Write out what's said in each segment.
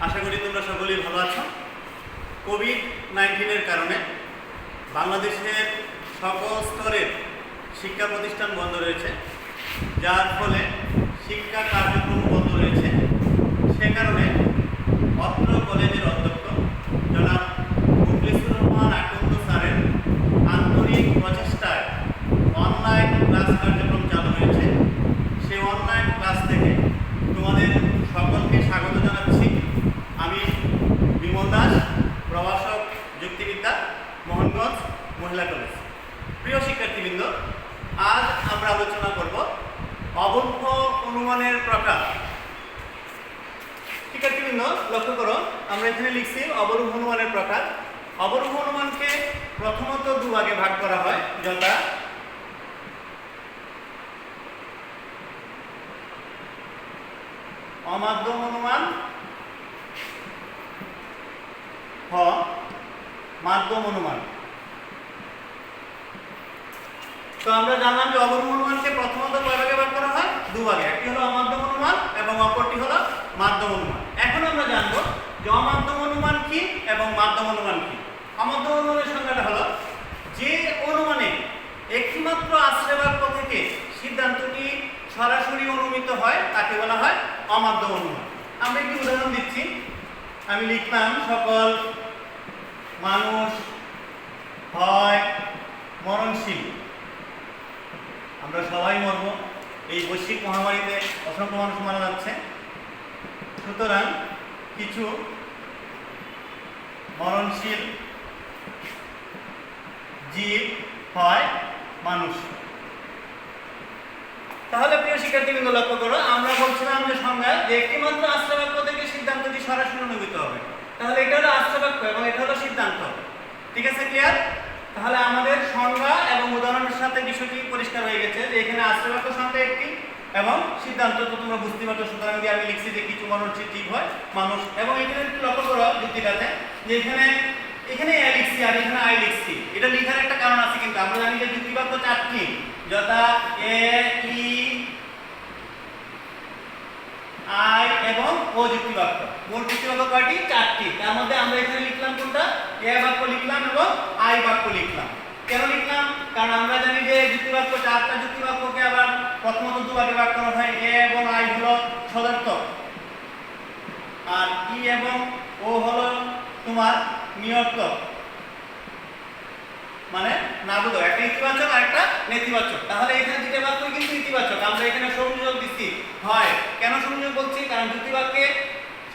আশা করি তোমরা সকলেই ভালো আছো। কোভিড-19 কারণে বাংলাদেশের সকল স্তরের শিক্ষা প্রতিষ্ঠান বন্ধ রয়েছে, যার ফলে শিক্ষা কার্যক্রম বন্ধ রয়েছে। সে কারণে অত্র কলেজের অধ্যক্ষ জনাব মুখলিসুর রহমান আকন্দ স্যারের আন্তরিক প্রচেষ্টায় অনলাইন ক্লাস কার্যক্রম চালু হয়েছে। সেই অনলাইন ক্লাস থেকে তোমাদের সকলকে স্বাগত জানাচ্ছি। আমি বিমল দাস, প্রভাষক, যুক্তিবিদ্যা, মোহনগঞ্জ মহিলা কলেজ। প্রিয় শিক্ষার্থীবৃন্দ, আজ আমরা আলোচনা করব অবৈধ অনুমানের প্রকার। শিক্ষার্থীবৃন্দ, লক্ষ্য করো, আমরা এখানে লিখছি অবরূঢ় অনুমানের প্রকার। অবরূঢ় অনুমানকে প্রথমত দুভাগে ভাগ করা হয়, যথা অমাধ্যম অনুমান, মাধ্যম অনুমান। তো আমরা জানলাম যে অবরূঢ় অনুমানকে প্রথমত কয় ভাগে ভাগ করা হয়? দুভাগে। একটি হলো অমাধ্যম অনুমান এবং অপরটি হলো মাধ্যম অনুমান। এখন আমরা জানব যে অমাধ্যম অনুমান কি এবং মাধ্যম অনুমান কি। অমাধ্যম অনুমানের সংজ্ঞাটা হলো যে অনুমানে একটিমাত্র আশ্রয় বাক্য থেকে সিদ্ধান্তটি সরাসরি অনুমিত হয় তাকে বলা হয় অমাধ্যম অনুমান। আমরা একটি উদাহরণ দিচ্ছি। আমি লিখলাম সকল মানুষ হয় মরণশীল। আমরা সবাই মরব, এই বৈশ্বিক মহামারীতে অসংখ্য মানুষ মারা যাচ্ছে। সুতরাং কিছু মরণশীল জীব হয় মানুষ। তাহলে প্রিয় শিক্ষার্থীবৃন্দ, লক্ষ্য করো, আমরা বলছিলাম যে সংজ্ঞায় যে একটিমাত্র আশ্রয় বাক্য থেকে সিদ্ধান্তটি সরাসরি অনুমিত হবে। তাহলে এটা হলো আশ্রয় বাক্য এবং এটা হলো সিদ্ধান্ত। ঠিক আছে, ক্লিয়ার? তাহলে আমাদের সংজ্ঞা এবং উদাহরণের সাথে বিষয়টি পরিষ্কার হয়ে গেছে যে এখানে আশ্রয় বাক্য সংখ্যা একটি এবং সিদ্ধান্ত তো তোমরা বুঝতে পারছো। সুতরাং দিয়ে আমি লিখছি যে কিছু মরণশীল জীব হয় মানুষ। এবং এখানে একটু লক্ষ্য করো যুক্তিটাতে যে এখানে এ লিখছি আর এখানে আই লিখছি। এটা লেখার একটা কারণ আছে, কিন্তু আমরা জানি যে যুক্তিবাক্য চারটি, যথা এ, ই, আই এবং ও যুক্তিবাক্য। মোট যুক্তিবাক্য কয়টি? চারটি। তার মধ্যে আমরা এখানে লিখলাম কোনটা? এ বাক্য লিখলাম এবং আই বাক্য লিখলাম। কেন লিখলাম? কারণ আমরা জানি যে যুক্তিবাক্য, চারটা যুক্তিবাক্যকে আবার প্রথমত দুভাগে ভাগ করা হয়। এ এবং আই হলো সদর্থক, আর ই এবং ও হলো তোমার নিয়র্থক, মানে নাবোধক। একটা ইতিবাচক আর একটা নেতিবাচক। তাহলে এখানে দুটো বাক্য কিন্তু ইতিবাচক। আমরা এখানে সংযোগ দিচ্ছি হয়। কেন সংযোগ বলছি? কারণ যুক্তিবাক্যে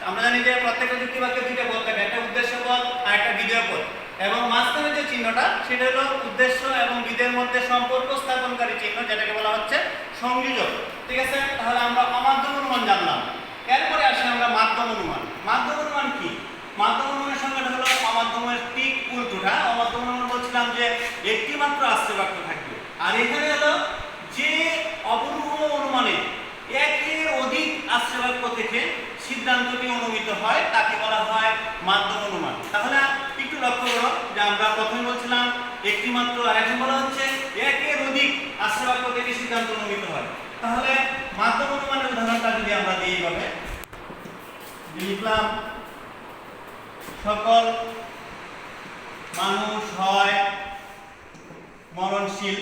আমরা জানি যে প্রত্যেকটা যুক্তিবাক্যে দুটো পদ থাকে, একটা উদ্দেশ্য পদ আর একটা বিধেয় পদ। এবং মাঝখানে যে চিহ্নটা সেটা হলো উদ্দেশ্য এবং বিধেয়ের মধ্যে সম্পর্ক স্থাপনকারী চিহ্ন, যেটাকে বলা হচ্ছে সংযোজক। ঠিক আছে? তাহলে আমরা অমাধ্যম অনুমান জানলাম। এরপরে আসি আমরা মাধ্যম অনুমান। মাধ্যম অনুমান কি? মাধ্যম অনুমানের সংজ্ঞাটা হলো অমাধ্যমের ঠিক উল্টোটা। অমাধ্যম অনুমান বলছিলাম যে একটি মাত্র আশ্রয় বাক্য থাকবে, আর এখানে হলো যে অবরূঢ় অনুমানে একের অধিক আশ্রয় বাক্য থেকে সিদ্ধান্তটি অনুমিত হয় তাকে বলা হয় মাধ্যম অনুমান। তাহলে একটু লক্ষ্য করো যে আমরা প্রথমে বলছিলাম একটি মাত্র, আর এখন বলা হচ্ছে একের অধিক আশ্রয় বাক্য থেকে সিদ্ধান্ত অনুমিত হয়। তাহলে মাধ্যম অনুমানের উদাহরণটা যদি আমরা দিই, এইভাবে লিখলাম সকল মানুষ হয় মরণশীল,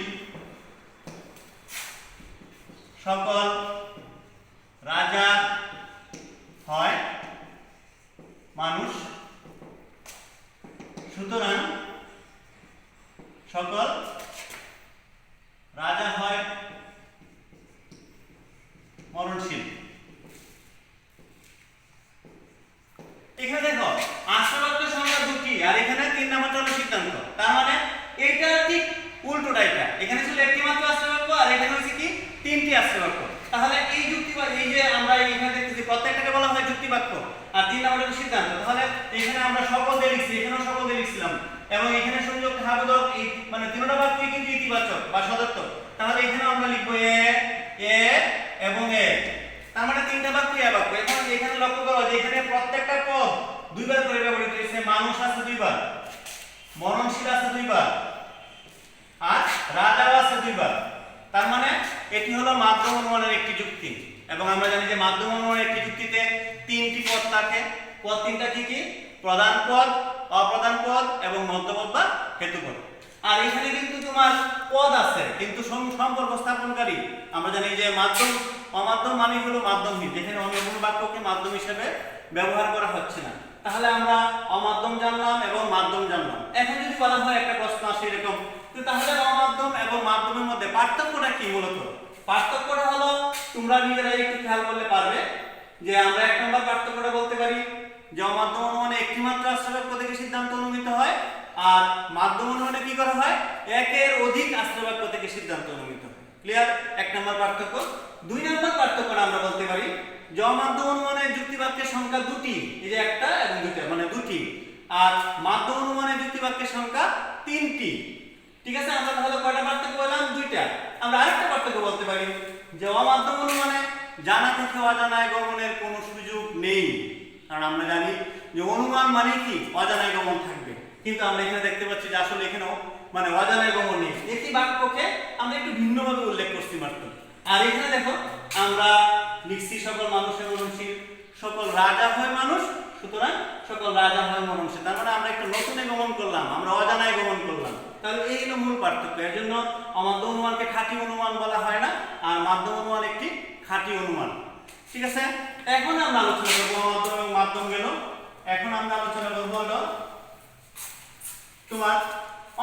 সকল রাজা হয় মানুষ, সুতরাং সকল রাজা হয় মরণশীল। এখানে দেখো আশ্রয় বাক্যের সংখ্যা দুটি আর এখানে তিন নাম্বারটা হলো সিদ্ধান্ত। তার মানে এটা ঠিক উল্টোটা। এটা এখানে ছিল একটি মাত্র আশ্রয় বাক্য আর এখানে হচ্ছে কি তিনটি আশ্রয় বাক্য। তাহলে এই যুক্তিবাক্য, এই যে আমরা এখানে দেখতেছি প্রত্যেকটাকে বলা হয় যুক্তিবাক্য আর তিন নাম্বারটা হলো সিদ্ধান্ত। তাহলে এখানে আমরা সকল দিয়ে লিখছি, এখানেও সকল দিয়ে লিখছিলাম এবং এখানে সংযোগ ধাবোধক, মানে তিনটা বাক্যই কিন্তু ইতিবাচক বা সদর্থক। তাহলে এখানে আমরা লিখবো এ, এ এবং এ। তার মানে তিনটা বাক্য এ বাক্য। এখন এখানে লক্ষ্য করো যে এখানে প্রত্যেকটা পদ দুইবার করে ব্যবহৃত হয়েছে। মানুষ আছে দুইবার, মরণশীল আছে দুইবার, আর রাজাও আছে দুইবার। তার মানে এটি হলো মাধ্যম অনুমানের একটি যুক্তি। এবং আমরা জানি যে মাধ্যম অনুমানের একটি যুক্তিতে তিনটি পদ থাকে, পদ তিনটা কি কি? প্রধান পদ, অপ্রধান পদ এবং মধ্যপদ বা হেতুপদ। আর এখানে কিন্তু তোমার পদ আছে কিন্তু সম্পর্ক স্থাপনকারী আমরা জানি যে মাধ্যম অমাধ্যম মানে হলো মাধ্যমহীন, যেখানে অন্য বাক্যকে মাধ্যম হিসেবে ব্যবহার করা হচ্ছে না। তাহলে আমরা অমাধ্যম জানলাম এবং মাধ্যম জানলাম। এখন যদি বলা হয় একটা প্রশ্ন আসে এরকম, তো তাহলে অমাধ্যম এবং মাধ্যমের মধ্যে পার্থক্যটা কি? মূলত পার্থক্যটা হলো তোমরা নিজেরাই একটু খেয়াল করলে পারবে যে আমরা এক নম্বর পার্থক্যটা বলতে পারি যে অমাধ্যম অনুমানে একটি মাত্র আশ্রয় বাক্য থেকে সিদ্ধান্ত অনুমিত হয়, আর মাধ্যম অনুমানে কি করা হয়? একের অধিক আশ্রয় বাক্য থেকে সিদ্ধান্ত অনুমিত হয়। ক্লিয়ার? এক নম্বর পার্থক্য। দুই নম্বর পার্থক্যটা আমরা বলতে পারি যে অমাধ্যম অনুমানে যুক্তি বাক্যের সংখ্যা দুটি, এই যে একটা এবং দুইটা মানে দুটি, আর মাধ্যম অনুমানে যুক্তি বাক্যের সংখ্যা তিনটি। ঠিক আছে, আমরা তাহলে কয়টা পার্থক্য বললাম? দুইটা। আমরা আরেকটা পার্থক্য বলতে পারি যে অমাধ্যম অনুমানে জানা থেকে অজানায় গমনের কোনো সুযোগ নেই। কারণ আমরা জানি যে অনুমান মানে কি? অজানায় গমন থাকবে, কিন্তু আমরা এখানে দেখতে পাচ্ছি যে আসলে এখানেও মানে অজানায় গমন নেই। একই বাক্যকে আমরা একটু ভিন্নভাবে উল্লেখ করছি মাত্র। আর এখানে দেখো আমরা লিখছি সকল মানুষের মননশীল, সকল রাজা হয় মানুষ, সুতরাং সকল রাজা হয় মননশীল। তার মানে আমরা একটা নতুনে গমন করলাম, আমরা অজানায় গমন করলাম। তাহলে এই হলো মূল পার্থক্য। এর জন্য অমাধ্যম অনুমানকে খাঁটি অনুমান বলা হয় না, আর মাধ্যম অনুমান একটি খাঁটি অনুমান। ঠিক আছে, এখন আমরা আলোচনা করবো অমাধ্যম এবং মাধ্যম গেল। এখন আমরা আলোচনা করবো হলো তোমার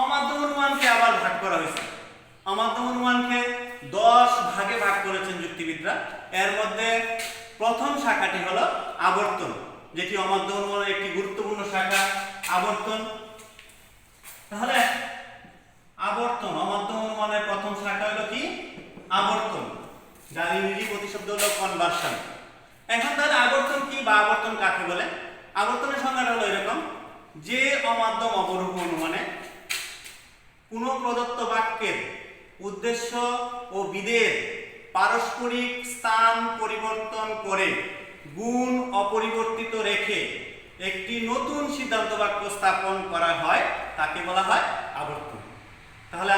অমাধ্যম অনুমানকে আবার ভাগ করা হয়েছে। অমাধ্যম অনুমানকে 10 ভাগে ভাগ করেছেন যুক্তিবিদরা। এর মধ্যে প্রথম শাখাটি হলো আবর্তন, যেটি অমাধ্যম অনুমানের একটি গুরুত্বপূর্ণ শাখা। আবর্তন, তাহলে আবর্তন অমাধ্যম অনুমানের প্রথম শাখা হলো কি? আবর্তন, যার ইংরেজি প্রতিশব্দ হলো কনভার্সন। এখন তাহলে আবর্তন কি বা আবর্তন কাকে বলে? আবর্তনের সংজ্ঞাটা হলো এরকম যে অমাধ্যম অবরূপ অনুমানে কোন প্রদত্ত বাক্যের উদ্দেশ্য ও বিধেয়ের পারস্পরিক স্থান পরিবর্তন করে গুণ অপরিবর্তিত রেখে একটি নতুন সিদ্ধান্ত বাক্য স্থাপন করা হয়, তাকে বলা হয় আবর্তন। তাহলে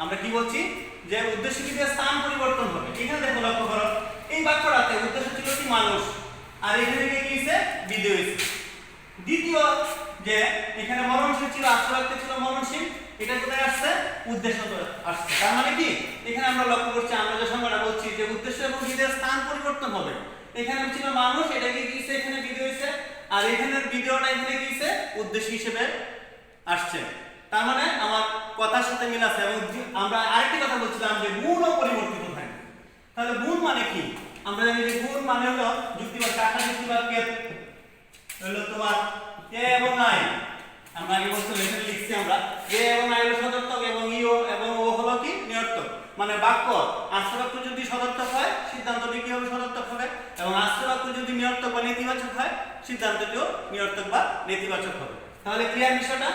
আমরা কি বলছি? যে উদ্দেশ্য বিধেয়ের স্থান পরিবর্তন হবে। এখানে দেখো, লক্ষ্য করো, এই বাক্যটাতে উদ্দেশ্য ছিল কি? মানুষ, আর এখানে কি হয়েছে? বিধেয় হয়েছে। দ্বিতীয় যে এখানে মরণশীল ছিল, আশ্রয় ছিল মরণশীল, এটা কোথায় আসছে? উদ্দেশ্য আসছে। তার মানে কি? এখানে আমরা লক্ষ্য করছি, আমরা যে সংজ্ঞাটা বলছি যে উদ্দেশ্য এবং বিধেয়ের স্থান পরিবর্তন হবে। এখানে ছিল মানুষ, এটা কি গিয়েছে? এখানে বিধেয় হয়েছে, আর এখানের বিধেয়টা এখানে গিয়েছে উদ্দেশ্য হিসেবে আসছে। তার মানে আমার কথার সাথে মিল আছে। এবং আমরা আরেকটি কথা বলছিলাম যে গুণও পরিবর্তিত থাকে। তাহলে গুণ মানে কি? আমরা জানি যে গুণ মানে হলো যুক্তিবাক্য, একটা যুক্তিবাক্যের হলো তোমার এ এবং আই। আমরা আগে বলতে এখানে লিখছি আমরা এ এবং আই হলো সদর্থক এবং ইও এবং ও হলো কি? নিয়র্থক। মানে বাক্য আশ্রয় বাক্য যদি সদর্থক হয়, সিদ্ধান্তটি কি হবে? সদর্থক হবে। এবং আশ্রয় বাক্য যদি নিয়র্থক বা নেতিবাচক হয়, সিদ্ধান্তটিও নিয়র্থক বা নেতিবাচক হবে। তাহলে ক্লিয়ার বিষয়টা?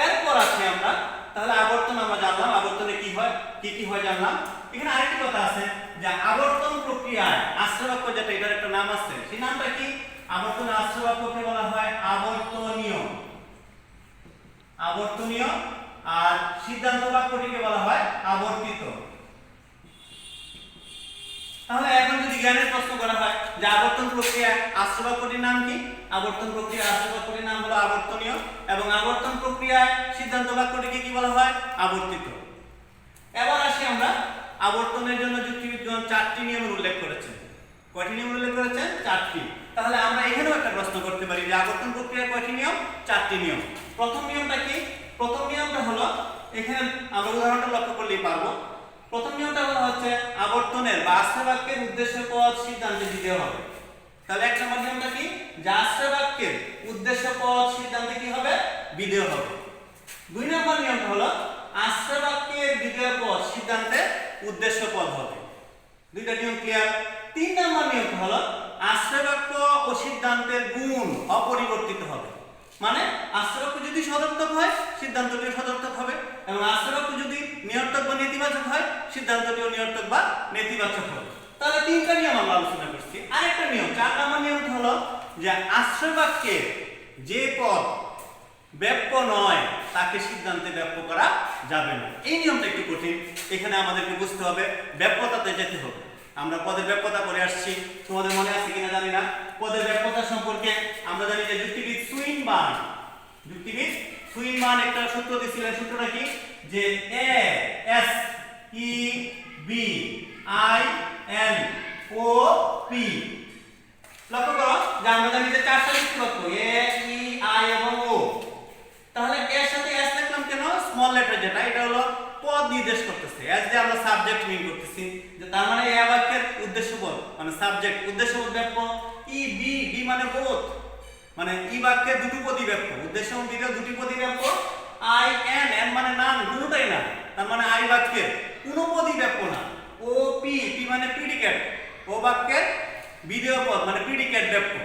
এরপর আসি আমরা, তাহলে আবর্তন আমরা জানলাম, আবর্তনে কি হয়, কি কি হয় জানলাম। এখানে আরেকটি কথা আছে যে আবর্তন প্রক্রিয়ায় আশ্রয় বাক্য যেটা, এটার একটা নাম আছে, সেই নামটা কি? আবর্তন আশ্রয় বাক্যকে বলা হয় আবর্তনীয়। আবর্তনীয়। আর সিদ্ধান্ত বাক্যটিকে বলা হয় আবর্তিত। তাহলে এখন যদি জ্ঞানের প্রশ্ন করা হয় যে আবর্তন প্রক্রিয়া আশ্রয় বাক্যটির নাম কি? আবর্তন প্রক্রিয়া আশ্রয় বাক্যটির নাম হলো আবর্তনীয়, এবং আবর্তন প্রক্রিয়ায় সিদ্ধান্ত বাক্যটিকে কি বলা হয়? আবর্তিত। এবার আসি আমরা, আবর্তনের জন্য যুক্তিবিদগণ 4টি নিয়মের উল্লেখ করেছেন। কয়টি নিয়ম উল্লেখ করেছেন? 4টি। তাহলে আমরা এখানেও একটা প্রশ্ন করতে পারি যে আবর্তন প্রক্রিয়ার কয়টি নিয়ম? 4টি নিয়ম। প্রথম নিয়মটা কি? প্রথম নিয়মটা হলো, এখানে আমরা উদাহরণটা লক্ষ্য করলেই পারবো। প্রথম নিয়মটা হলো হচ্ছে আবর্তনের বা আশ্রয় বাক্যের উদ্দেশ্য পদ সিদ্ধান্তে বিধেয় হবে। তাহলে এক নম্বর নিয়মটা কি? যে আশ্রয় বাক্যের উদ্দেশ্য পদ সিদ্ধান্তে কি হবে? বিধেয় হবে। দুই নম্বর নিয়মটা হলো আশ্রয় বাক্যের বিধেয় পদ সিদ্ধান্তে উদ্দেশ্য পদ হবে। দুইটা নিয়ম ক্লিয়ার। 3 নম্বর নিয়মটা হলো আশ্রয় বাক্য ও সিদ্ধান্তের গুণ অপরিবর্তিত হবে। মানে আশ্রয় বাক্য যদি সদর্থক হয়, সিদ্ধান্তটিও সদর্থক হবে, এবং আশ্রয় বাক্য যদি নিয়র্থক বা নেতিবাচক হয়, সিদ্ধান্তটিও নিয়র্থক বা নেতিবাচক হবে। তাহলে 3টা নিয়ম আমরা আলোচনা করছি। আরেকটা নিয়ম, 4 নম্বর নিয়মটা হলো যে আশ্রয় বাক্যের যে পদ ব্যাপ্য নয়, তাকে সিদ্ধান্তে ব্যাপ্য করা যাবে না। এই নিয়মটা একটু কঠিন, এখানে আমাদেরকে বুঝতে হবে, ব্যাপ্যতাতে যেতে হবে। আমরা পদের ব্যাপ্যতা করে আসছি, তোমাদের মনে আছে কিনা জানি না। পদের ব্যাপ্যতা সম্পর্কে সম্পর্কে আমরা জানি যে যুক্তিবিদ সুইনবার্ন একটা সূত্র দিয়েছিলেন। সূত্রটা কি? যে A S E B I N O P. লক্ষ্য করো যে আমরা জানি যে চারটা যুক্তিবাক্য এ ই আই এবং ও। তাহলে এর সাথে এস লিখলাম কেন? স্মল লেটার যেটা, এটা হলো পদ নির্দেশ করতেছে। এস দিয়ে আমরা সাবজেক্ট মিন করতেছি, যে তার মানে এ বাক্যের উদ্দেশ্যপদ মানে সাবজেক্ট, উদ্দেশ্যপদ ব্যাপ্য। ই বি বি মানে বোধ, মানে ই বাক্যের দুটি পদী ব্যাপ্য, উদ্দেশ্যপদ বিটা দুটি পদী ব্যাপ্য। আই এন এন মানে নাম, দুটোই না, তার মানে আই বাক্যের কোনো পদী ব্যাপ্য না। ও পি পি মানে প্রিডিকেট, ও বাক্যের বিধেয় পদ মানে প্রিডিকেট ব্যাপ্য।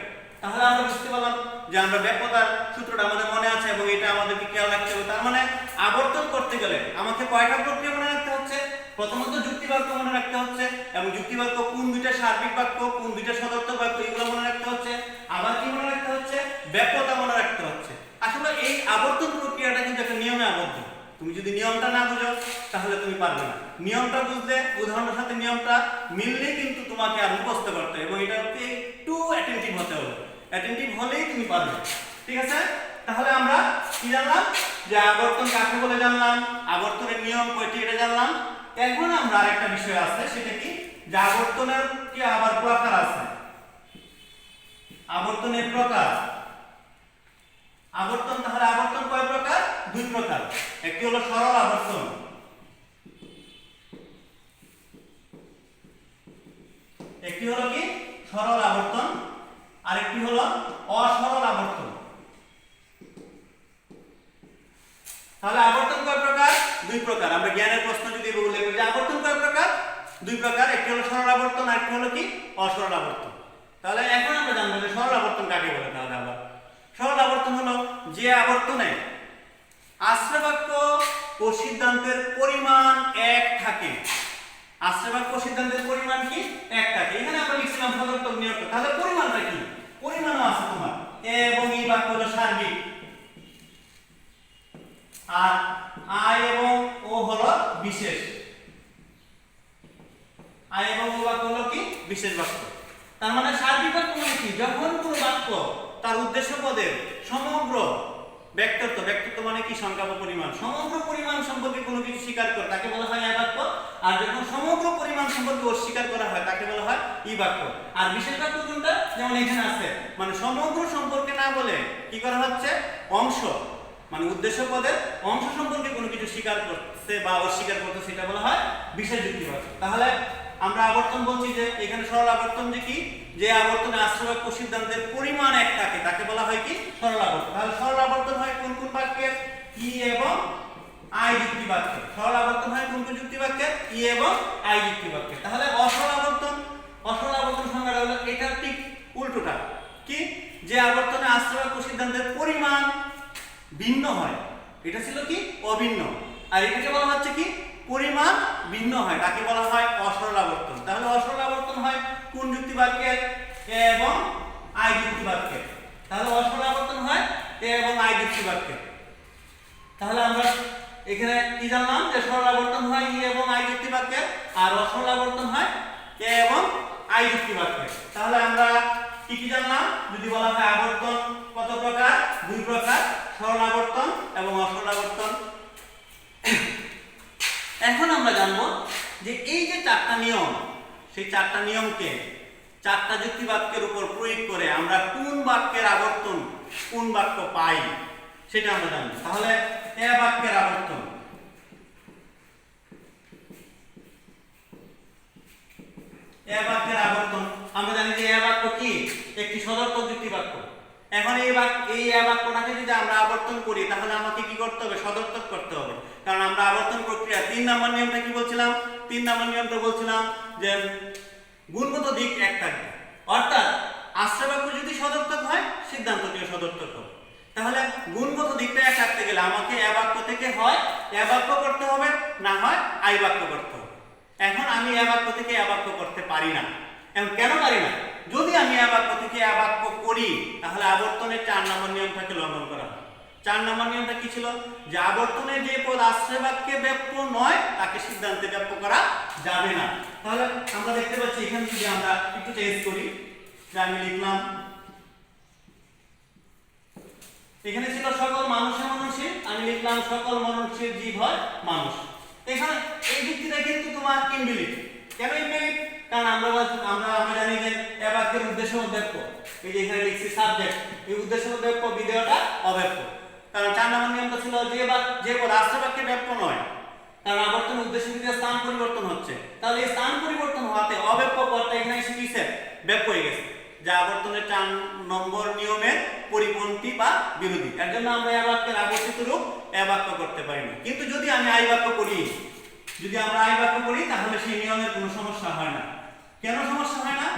তাহলে আমরা বুঝতে পারলাম যে আমরা ব্যাপ্যতার সূত্রটা আমাদের মনে আছে এবং এটা আমাদেরকে খেয়াল রাখতে হবে। তার মানে আবর্তন করতে গেলে আমাকে কয়টা প্রক্রিয়া মনে রাখতে হচ্ছে? প্রথমত যুক্তিবাক্য মনে রাখতে হচ্ছে, এবং যুক্তিবাক্য কোন দুইটা সার্বিক বাক্য, কোন দুইটা সদর্থক বাক্য, এগুলো মনে রাখতে হচ্ছে। আবার কি মনে রাখতে হচ্ছে? ব্যাপ্যতা মনে রাখতে হচ্ছে। আসলে এই আবর্তন প্রক্রিয়াটা কিন্তু একটা নিয়মে আবদ্ধ। তুমি যদি নিয়মটা না বুঝো তাহলে তুমি পারবে না। নিয়মটা বুঝলে, উদাহরণের সাথে নিয়মটা মিললে কিন্তু তোমাকে আর মুখস্থ করতে হবে, এবং এটা একটু অ্যাটেনটিভ হতে হবে। অ্যাটেনটিভ হলেই তুমি পারবে। ঠিক আছে? তাহলে আমরা কি জানলাম? যে আবর্তন কাকে বলে জানলাম, আবর্তনের নিয়ম কয়টি এটা জানলাম। এখন আমরা আরেকটা বিষয় আছে, সেটা কি? যে আবর্তনের কি আবার প্রকার আছে। আবর্তনের প্রকার। আবর্তন, তাহলে আবর্তন কয় প্রকার? দুই প্রকার। একটি হলো সরল আবর্তন, একটি হলো কি সরল আবর্তন, আর একটি হলো অসরল আবর্তন। তাহলে আবর্তন কয় প্রকার? দুই প্রকার। আমরা জ্ঞানের প্রশ্ন যদি বলে যে আবর্তন কয় প্রকার? দুই প্রকার। একটি হলো সরল আবর্তন, আর একটি হলো কি অসরল আবর্তন। তাহলে এখন আমরা জানবো যে সরল আবর্তন কাকে বলে। তাহলে আবার সরল আবর্তন হলো যে আবর্তনে আশ্রয় বাক্য ও সিদ্ধান্তের পরিমাণ এক থাকে। আশ্রয় বাক্য সিদ্ধান্তের পরিমাণ কি? এক থাকে। এখানে আমরা লিখছিলাম সদর্থক নিয়ন্ত্রক। তাহলে পরিমাণটা কি? পরিমাণও আছে তোমার। এ এবং ই বাক্য হলো সার্বিক, আর আই এবং ও হলো বিশেষ। আই এবং ও বাক্য হলো কি? বিশেষ বাক্য। তার মানে সার্বিক বাক্য মানে কি? যখন কোনো বাক্য তার উদ্দেশ্য পদের সমগ্র ব্যক্তত্ব, ব্যক্তত্ব মানে কি? সংখ্যা বা পরিমাণ, সমগ্র পরিমাণ সম্পর্কে কোনো কিছু স্বীকার করে তাকে বলা হয় এ বাক্য। আর যখন সমগ্র পরিমাণ সম্পর্কে অস্বীকার করা হয় তাকে বলা হয় ই বাক্য। আর বিশেষ বাক্য কোনটা? যেমন এখানে আছে, মানে সমগ্র সম্পর্কে না বলে কি করা হচ্ছে? অংশ, মানে উদ্দেশ্য পদের অংশ সম্পর্কে কোনো কিছু স্বীকার করছে বা অস্বীকার করতে, সেটা বলা হয় বিশেষ যুক্তিবাচক। তাহলে আমরা আবর্তন বলছি যে এখানে সরল আবর্তন যে কি? যে আবর্তনে আশ্রয় বাক্য সিদ্ধান্তের পরিমাণ এক থাকে তাকে বলা হয় কি? সরল আবর্তন। তাহলে সরল আবর্তন হয় কোন কোন বাক্যের? ই এবং আই যুক্তি বাক্যে। সরল আবর্তন হয় কোন কোন যুক্তি বাক্যে? ই এবং আই যুক্তি বাক্যে। তাহলে অসরল আবর্তন, অসরল আবর্তন সংজ্ঞাটা হলো এটা ঠিক উল্টোটা। কি? যে আবর্তনে আশ্রয় বাক্য সিদ্ধান্তের পরিমাণ ভিন্ন হয়, এটা ছিল কি? অভিন্ন। আর এটাকে বলা হচ্ছে কি? পরিমাণ ভিন্ন হয়, তাকে বলা হয় অসরল আবর্তন। তাহলে অসরল আবর্তন হয় কোন যুক্তি বাক্যের? এ এবং আই যুক্তি বাক্যের। তাহলে অসরল আবর্তন হয় এ এবং আই যুক্তি বাক্যের। তাহলে আমরা এখানে কি জানলাম? যে সরল আবর্তন হয় ই এবং আই যুক্তি বাক্যের, আর অসরল আবর্তন হয় এ এবং আই যুক্তি বাক্যের। তাহলে আমরা কি কি জানলাম? যদি বলা হয় আবর্তন কত প্রকার? দুই প্রকার, সরল আবর্তন এবং অসরল আবর্তন। এখন আমরা জানবো যে এই যে চারটা নিয়ম, সেই চারটা নিয়মকে চারটা যুক্তি বাক্যের উপর প্রয়োগ করে আমরা কোন বাক্যের আবর্তন, কোন বাক্য পাই, সেটা আমরা জানবো। তাহলে এ বাক্যের আবর্তন, এ বাক্যের আবর্তন আমরা জানি যে এ বাক্য কি? একটি সদর্থক যুক্তি বাক্য। এখন এই বাক্যটাকে যদি আমরা আবর্তন করি তাহলে আমাকে কি করতে হবে? সদর্থক করতে হবে। কারণ আমরা আবর্তন প্রক্রিয়া 3 নম্বর নিয়মটা কি বলছিলাম? 3 নম্বর নিয়মটা বলছিলাম যে গুণগত দিক এক থাকবে, অর্থাৎ আশ্রয় বাক্য যদি সদর্থক হয় সিদ্ধান্তটিও সদর্থক হবে। তাহলে গুণগত দিকটা এক রাখতে গেলে আমাকে এ বাক্য থেকে হয় এ বাক্য করতে হবে, না হয় আই বাক্য করতে হবে। এখন আমি এ বাক্য থেকে এ বাক্য করতে পারি না। এখন কেন পারি না? যদি আমি এ বাক্য থেকে এ বাক্য করি তাহলে আবর্তনের 4 নম্বর নিয়মটাকে লঙ্ঘন করা হয়। 4 নম্বর নিয়মটা কি ছিল? যে আবর্তনে যে পদ আশ্রয় বাক্যে ব্যাপ্য নয় তাকে সিদ্ধান্তে ব্যাপ্য করা যাবে না। তাহলে আমরা দেখতে পাচ্ছি এখানে যদি আমরা একটু চেঞ্জ করি, যে আমি লিখলাম এখানে ছিল সকল মানুষে মননশীল, আমি লিখলাম সকল মননশীল জীব হয় মানুষ। এখানে এই যুক্তিটা কিন্তু তোমার ইনভ্যালিড। কেন ইনভ্যালিড? কারণ আমরা জানি যে এ বাক্যের উদ্দেশ্য অব্যক্ত। এই যে এখানে লিখছি সাবজেক্ট, এই উদ্দেশ্য অব্যক্ত, বিধেয়টা অব্যক্ত। কারণ 4 নম্বর নিয়মটা ছিল যে পদ আশ্রয় বাক্যে ব্যক্ত নয়, কারণ আবর্তন উদ্দেশ্য বিধেয় স্থান পরিবর্তন হচ্ছে, তাহলে এই স্থান পরিবর্তন হওয়াতে অব্যক্ত পদটা এখানে এসে কিসে ব্যক্ত হয়ে গেছে, যা আবর্তনের 4 নম্বর নিয়মের পরিপন্থী বা বিরোধী। এর জন্য আমরা এ বাক্যের আবর্তিত রূপ এ বাক্য করতে পারি না। কিন্তু যদি আমি আই বাক্য করি, তাহলে সেই নিয়মের কোনো সমস্যা হয় না। কেন সমস্যা হয় না?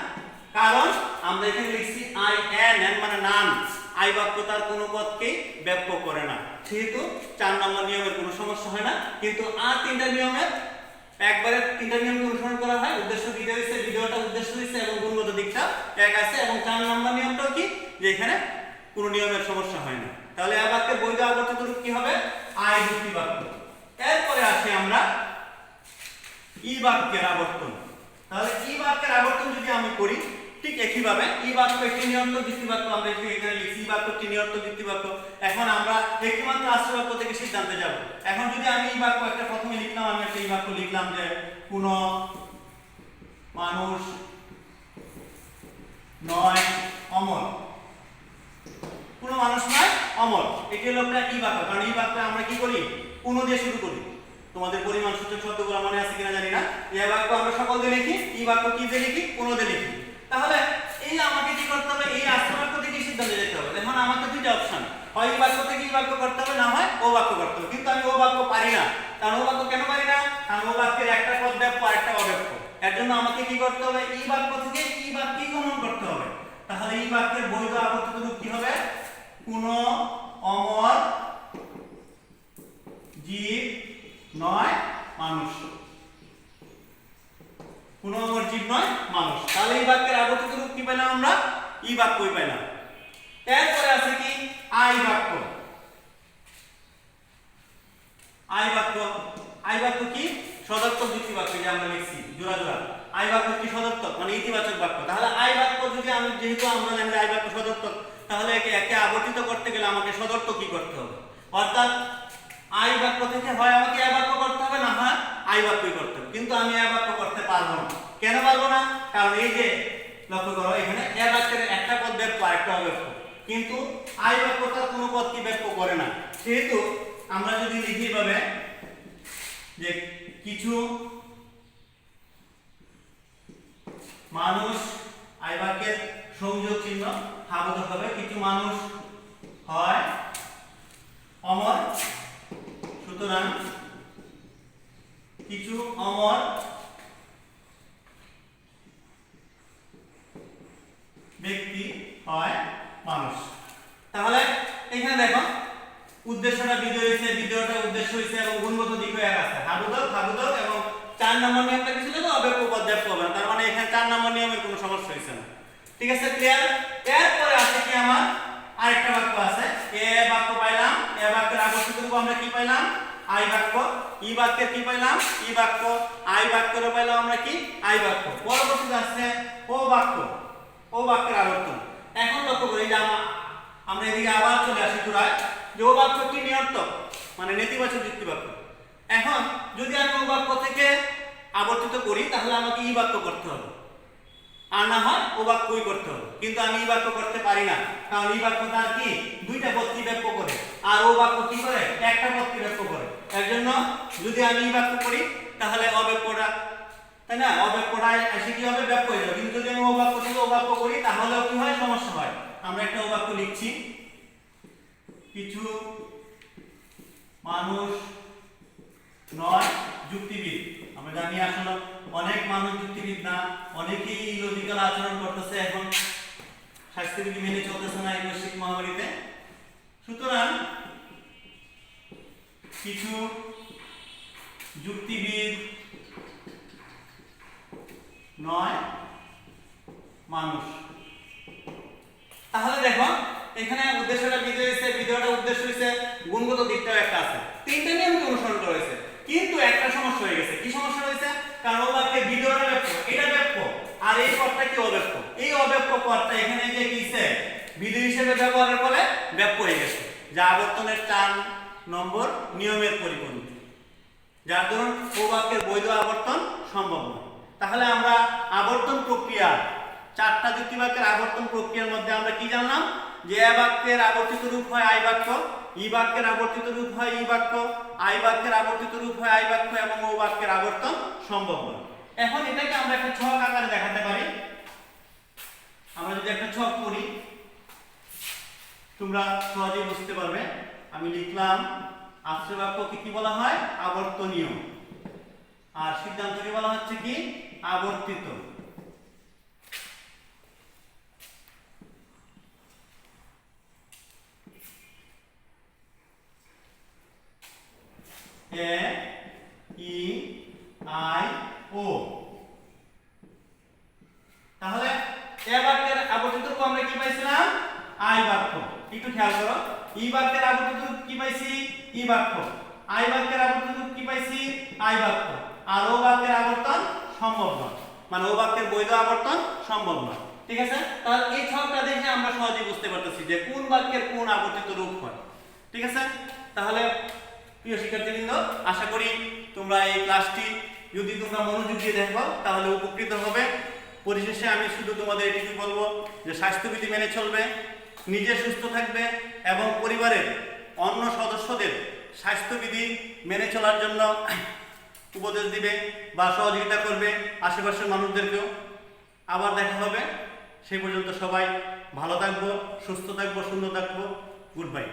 কারণ আমরা এখানে লিখছি আই এন মানে নান, আই বাক্য তার কোনো পদকেই ব্যক্ত করে না, সেহেতু 4 নম্বর নিয়মের কোনো সমস্যা হয় না। কিন্তু আর 3টা নিয়মের একবারে 3টা নিয়মকে অনুসরণ করা হয়। উদ্দেশ্য বিধেয় হইছে, বিধেয়টা উদ্দেশ্য হইছে এবং গুণগত দিকটা এক আছে। এবং 4 নম্বর নিয়মটাও কি, যে এখানে কোনো নিয়মের সমস্যা হয় না। তাহলে এ বাক্যের বৈধ আবর্তিত রূপ কি হবে? আই যুক্তি বাক্য। এরপরে আসি আমরা ই বাক্যের আবর্তন। তাহলে ই বাক্যের আবর্তন যদি আমি করি, ঠিক একইভাবে ই বাক্য একটি নিয়ন্ত্রক যুক্তি বাক্য, আমরা এখানে লিখছি ই বাক্য একটি নিয়ন্ত্রক যুক্তি বাক্য। এখন আমরা একটিমাত্র আশ্রয় বাক্য থেকে সিদ্ধান্তে যাব। এখন যদি আমি ই বাক্য একটা প্রথমে লিখলাম, আমি একটা ই বাক্য লিখলাম যে কোন মানুষ নয় অমর, কোন মানুষ নয় অমর, এটি হলো একটা ই বাক্য। কারণ ই বাক্যে আমরা কি করি, কোন দিয়ে শুরু করি। তোমাদের পরিমাণ সূচক শব্দগুলো মনে আছে কিনা জানি না। এই বাক্য আমরা সকল দিয়ে লিখি, ই বাক্য কি দিয়ে লিখি, কোন দিয়ে লিখি। তাহলে এই আমাকে কি করতে হবে, এই আশ্রয় বাক্য থেকে সিদ্ধান্তে যেতে হবে। এখন আমাকে দুইটা অপশন, হয় ই বাক্য থেকে ই বাক্য করতে হবে, না হয় ও বাক্য করতে হবে। কিন্তু আমি ও বাক্য পারি না। কারণ ও বাক্য কেন পারি না? কারণ ও বাক্যের একটা পদ ব্যক্ত আর একটা অব্যক্ত। এর জন্য আমাকে কি করতে হবে, ই বাক্য থেকে ই বাক্যই গমন করতে হবে। তাহলে ই বাক্যের বৈধ আবর্তিত রূপ কি হবে? কোন অমর জীব নয় মানুষ, কোন অমর জীব নয় মানুষ। তাহলে এই বাক্যের আবর্তিত রূপ কি পেলাম আমরা? ই বাক্যই পেলাম। এরপরে আছে কি আই বাক্য। আই বাক্য, আই বাক্য কি? সদর্থক যুক্তি বাক্য, যে আমরা লিখছি জোড়া জোড়া। আই বাক্য কি? সদর্থক মানে ইতিবাচক বাক্য। তাহলে আই বাক্য যদি আমি, যেহেতু আমরা জানি আই বাক্য সদর্থক, তাহলে একে আবর্তিত করতে গেলে আমাকে সদর্থক কি করতে হবে? অর্থাৎ আই বাক্য থেকে হয় আমাকে এ বাক্য করতে হবে, না হয় আই বাক্যই করতে হবে। কিন্তু আমি এ বাক্য করতে পারবো না। কেন পারবো না? কারণ এই যে লক্ষ্য করো, এখানে এ বাক্যের একটা পদ ব্যক্ত আর একটা অব্যক্ত, কিন্তু আই বাক্য তার কোনো পদ কি ব্যক্ত করে না। সেহেতু আমরা যদি লিখি ভাবে যে কিছু মানুষ, আই বাক্যের সংযোগ চিহ্ন হাবোধক হবে, কিছু মানুষ হয় অমর, সুতরাং কিছু অমর ব্যক্তি হয় মানুষ। তাহলে এখানে দেখো উদ্দেশ্যটা বিধেয় হইছে, বিধেয়টা উদ্দেশ্য হইছে এবং গুণগত দিক হয়ে আছে হাবোধক এবং 4 নম্বর নিয়মটা কি ছিল? অব্যক্ত পদ ব্যক্ত হবে না। তার মানে এখানে 4 নম্বর নিয়মের কোনো সমস্যা হইছে না। ঠিক আছে, ক্লিয়ার? এরপরে আছে কি আমার আরেকটা বাক্য আছে, এ বাক্য পাইলাম। এ বাক্যের আবর্তিত রূপ আমরা কি পাইলাম? আই বাক্য। ই বাক্যের কি পাইলাম? ই বাক্য। আই বাক্যেরও পাইলাম আমরা কি? আই বাক্য। পরবর্তীতে আসছে ও বাক্য, ও বাক্যের আবর্তন। এখন লক্ষ্য করি যে আমরা এদিকে আবার চলে আসি পুরায়, যে ও বাক্য কি? নিয়ন্ত্রক মানে নেতিবাচক যুক্তি বাক্য। এখন যদি আমি ও বাক্য থেকে আবর্তিত করি, তাহলে আমাকে ই বাক্য করতে হবে, আর না হয় ও বাক্যই করতে হবে। কিন্তু আমি ই বাক্য করতে পারি না, কারণ ই বাক্য তার কি? দুইটা পদকে ব্যক্ত করে, আর ও বাক্য কি করে? একটা পদকে ব্যক্ত করে। এর জন্য যদি আমি ই বাক্য করি, তাহলে অব্যক্তটা, তাই না, অব্যক্তটা এসে কি হবে? ব্যক্ত হয়ে যাবে। কিন্তু যদি আমি ও বাক্য থেকে ও বাক্য করি, তাহলেও কি হয়? সমস্যা হয়। আমরা একটা ও বাক্য লিখছি, কিছু মানুষ নয় যুক্তিবিদ। আমরা জানি আসলে অনেক মানুষ যুক্তিবিদ না, অনেকেই ইলজিক্যাল আচরণ করতেছে, এখন স্বাস্থ্যবিধি মেনে চলতেছে না এই বৈশ্বিক মহামারীতে। সুতরাং কিছু যুক্তিবিদ নয় মানুষ। তাহলে দেখো এখানে উদ্দেশ্যটা বিধেয় হইছে, বিধেয়টা উদ্দেশ্য হইছে, গুণগত দিকটাও একটা আছে, 3টা নিয়মকে অনুসরণ করা হয়েছে। কিন্তু একটা সমস্যা হয়ে গেছে। কি সমস্যা হয়েছে? কারণ ও বাক্যে বিধেয়টা ব্যক্ত, এটা ব্যক্ত, আর এই পদটা কি? অব্যক্ত। এই অব্যক্ত পদটা এখানে যে কিছে বিধেয় হিসেবে ব্যবহারের ফলে ব্যক্ত হয়ে গেছে। যা আবর্তনের 4 নম্বর নিয়মের পরিপন্থী, যার দরুন ও বাক্যের বৈধ আবর্তন সম্ভব নয়। তাহলে আমরা আবর্তন প্রক্রিয়া 4টা যুক্তি বাক্যের আবর্তন প্রক্রিয়ার মধ্যে আমরা কি জানলাম যে এ বাক্যের আবর্তিত রূপ হয় আই বাক্য, ই বাক্যের আবর্তিত রূপ হয় ই বাক্য, আই বাক্যের আবর্তিত রূপ হয় আই বাক্য এবং ও বাক্যের আবর্তন সম্ভব নয়। এখন এটাকে আমরা একটা ছক আকারে দেখাতে পারি। আমরা যদি একটা ছক করি তোমরা সহজেই বুঝতে পারবে। আমি লিখলাম আশ্রয় বাক্যকে কি বলা হয় আবর্তনীয়, আর সিদ্ধান্তকে বলা হচ্ছে কি আবর্তিত। এ ই আই ও। তাহলে এ বাক্যের আবর্তিত রূপ আমরা কি পাইছিলাম আই বাক্য। একটু খেয়াল করো, ই বাক্যের আবর্তিত রূপ কি পাইছি ই বাক্য, আই বাক্যের আবর্তিত রূপ কি পাইছি আই বাক্য, আর ও বাক্যের আবর্তন সম্ভব নয়, মানে ও বাক্যের বৈধ আবর্তন সম্ভব নয়। ঠিক আছে, তাহলে এই ছকটা দেখে আমরা সহজেই বুঝতে পারতেছি যে কোন বাক্যের কোন আবর্তিত রূপ হয়। ঠিক আছে, তাহলে প্রিয় শিক্ষার্থীবৃন্দ, আশা করি তোমরা এই ক্লাসটি যদি তোমরা মনোযোগ দিয়ে দেখো তাহলে উপকৃত হবে। পরিশেষে আমি শুধু তোমাদের এটুকু বলবো যে স্বাস্থ্যবিধি মেনে চলবে, নিজে সুস্থ থাকবে এবং পরিবারের অন্য সদস্যদের স্বাস্থ্যবিধি মেনে চলার জন্য উপদেশ দিবে বা সহযোগিতা করবে আশেপাশের মানুষদেরকেও। আবার দেখা হবে, সেই পর্যন্ত সবাই ভালো থাকবো, সুস্থ থাকবো, সুন্দর থাকবো। Good bye.